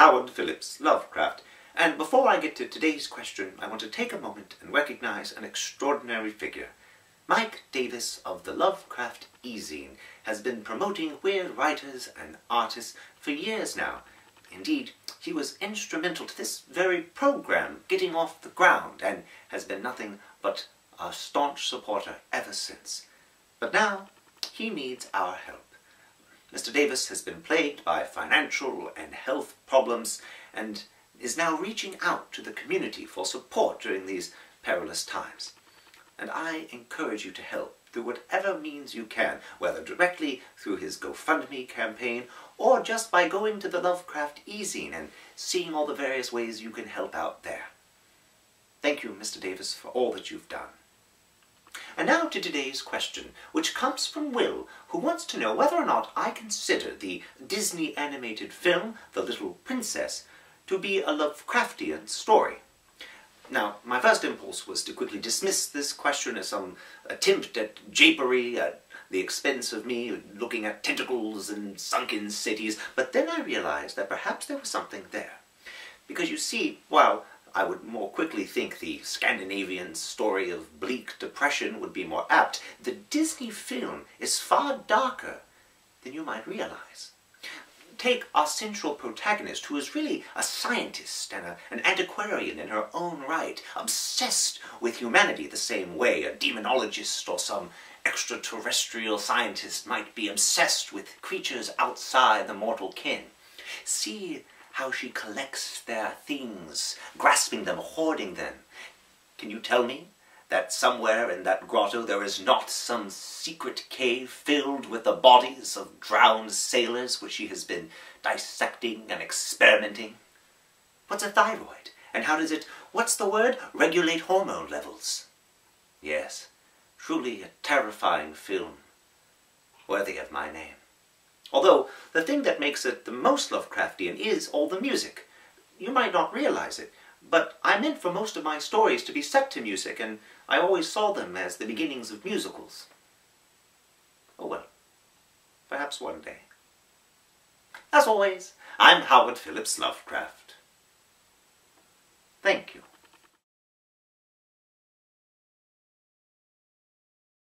Howard Phillips Lovecraft. And before I get to today's question, I want to take a moment and recognize an extraordinary figure. Mike Davis of the Lovecraft e-zine has been promoting weird writers and artists for years now. Indeed, he was instrumental to this very program getting off the ground and has been nothing but a staunch supporter ever since. But now, he needs our help. Mr. Davis has been plagued by financial and health problems and is now reaching out to the community for support during these perilous times. And I encourage you to help through whatever means you can, whether directly through his GoFundMe campaign or just by going to the Lovecraft e-zine and seeing all the various ways you can help out there. Thank you, Mr. Davis, for all that you've done. And now to today's question, which comes from Will, who wants to know whether or not I consider the Disney animated film, The Little Princess, to be a Lovecraftian story. Now, my first impulse was to quickly dismiss this question as some attempt at japery at the expense of me looking at tentacles and sunken cities, but then I realized that perhaps there was something there. Because you see, while I would more quickly think the Scandinavian story of bleak depression would be more apt, the Disney film is far darker than you might realize. Take our central protagonist, who is really a scientist and an antiquarian in her own right, obsessed with humanity the same way a demonologist or some extraterrestrial scientist might be obsessed with creatures outside the mortal ken. See how she collects their things, grasping them, hoarding them. Can you tell me that somewhere in that grotto there is not some secret cave filled with the bodies of drowned sailors which she has been dissecting and experimenting? What's a thyroid? And how does it, what's the word, regulate hormone levels? Yes, truly a terrifying film, worthy of my name. Although, the thing that makes it the most Lovecraftian is all the music. You might not realize it, but I meant for most of my stories to be set to music, and I always saw them as the beginnings of musicals. Oh well, perhaps one day. As always, I'm Howard Phillips Lovecraft. Thank you.